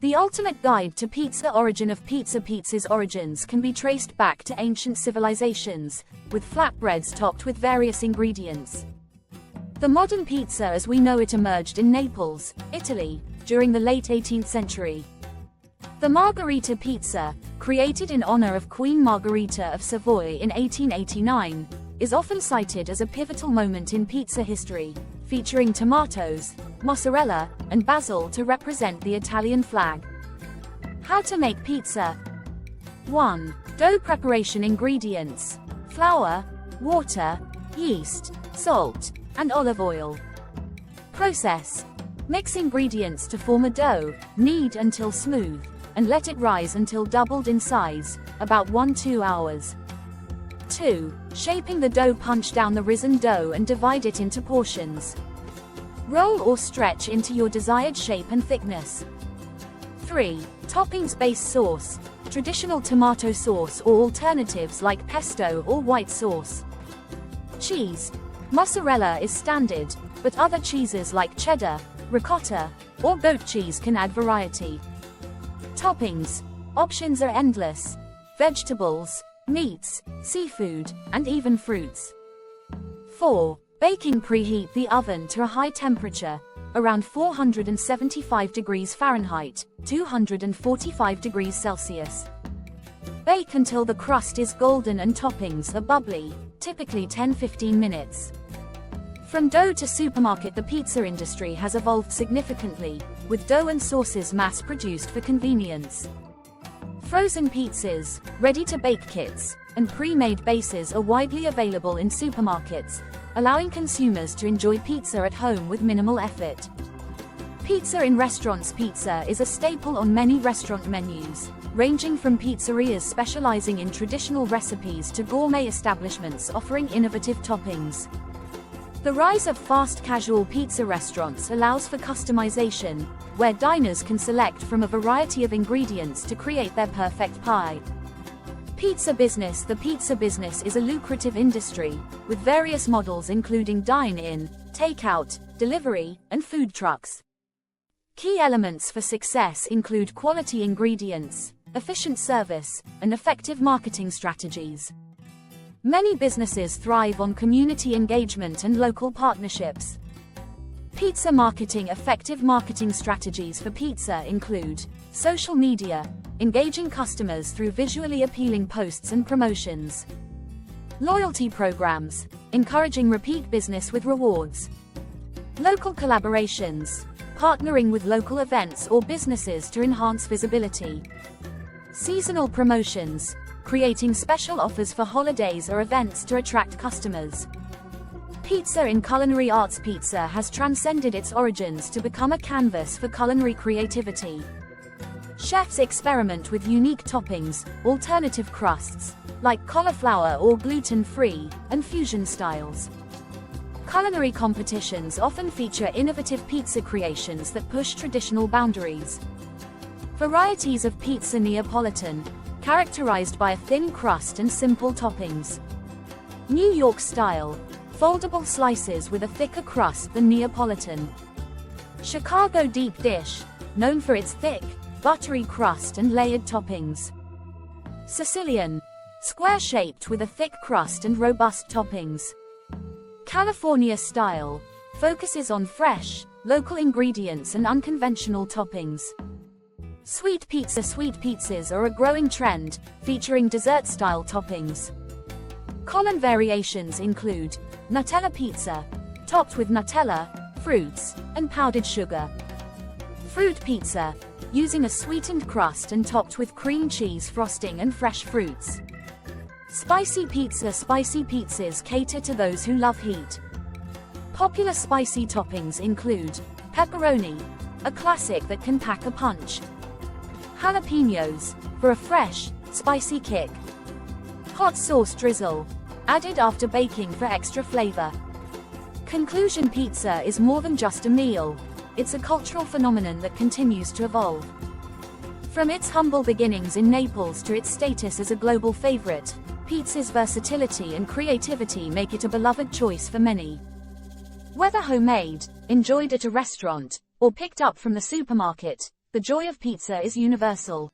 The ultimate guide to pizza. Origin of pizza. Pizza's origins can be traced back to ancient civilizations, with flatbreads topped with various ingredients. The modern pizza as we know it emerged in Naples, Italy, during the late 18th century. The Margherita pizza, created in honor of Queen Margherita of Savoy in 1889, is often cited as a pivotal moment in pizza history, featuring tomatoes, mozzarella, and basil to represent the Italian flag. How to make pizza. 1. Dough preparation. Ingredients: flour, water, yeast, salt, and olive oil. Process: mix ingredients to form a dough, knead until smooth, and let it rise until doubled in size, about 1–2 hours. 2. Shaping the dough. Punch down the risen dough and divide it into portions. Roll or stretch into your desired shape and thickness. 3. Toppings. Base sauce, traditional tomato sauce or alternatives like pesto or white sauce. Cheese. Mozzarella is standard, but other cheeses like cheddar, ricotta, or goat cheese can add variety. Toppings. Options are endless: vegetables, meats, seafood, and even fruits. 4. Baking. Preheat the oven to a high temperature, around 475 degrees Fahrenheit, 245 degrees Celsius. Bake until the crust is golden and toppings are bubbly, typically 10–15 minutes. From dough to supermarket. The pizza industry has evolved significantly, with dough and sauces mass-produced for convenience. Frozen pizzas, ready-to-bake kits, and pre-made bases are widely available in supermarkets, allowing consumers to enjoy pizza at home with minimal effort. Pizza in restaurants. Pizza is a staple on many restaurant menus, ranging from pizzerias specializing in traditional recipes to gourmet establishments offering innovative toppings. The rise of fast casual pizza restaurants allows for customization, where diners can select from a variety of ingredients to create their perfect pie. Pizza business. The pizza business is a lucrative industry, with various models including dine-in, takeout, delivery, and food trucks. Key elements for success include quality ingredients, efficient service, and effective marketing strategies. Many businesses thrive on community engagement and local partnerships. Pizza marketing. Effective marketing strategies for pizza include social media, engaging customers through visually appealing posts and promotions. Loyalty programs, encouraging repeat business with rewards. Local collaborations, partnering with local events or businesses to enhance visibility. Seasonal promotions, creating special offers for holidays or events to attract customers. Pizza in culinary arts. Pizza has transcended its origins to become a canvas for culinary creativity. Chefs experiment with unique toppings, alternative crusts, like cauliflower or gluten-free, and fusion styles. Culinary competitions often feature innovative pizza creations that push traditional boundaries. Varieties of pizza. Neapolitan, characterized by a thin crust and simple toppings. New York style, foldable slices with a thicker crust than Neapolitan. Chicago deep dish, known for its thick, buttery crust and layered toppings. Sicilian, square-shaped with a thick crust and robust toppings. California style, focuses on fresh, local ingredients and unconventional toppings. Sweet pizza. Sweet pizzas are a growing trend, featuring dessert-style toppings. Common variations include Nutella pizza, topped with Nutella, fruits, and powdered sugar. Fruit pizza, using a sweetened crust and topped with cream cheese frosting and fresh fruits. Spicy pizza. Spicy pizzas cater to those who love heat. Popular spicy toppings include pepperoni, a classic that can pack a punch. Jalapenos, for a fresh, spicy kick. Hot sauce drizzle, added after baking for extra flavor. Conclusion. Pizza is more than just a meal. It's a cultural phenomenon that continues to evolve. From its humble beginnings in Naples to its status as a global favorite, pizza's versatility and creativity make it a beloved choice for many. Whether homemade, enjoyed at a restaurant, or picked up from the supermarket, The joy of pizza is universal.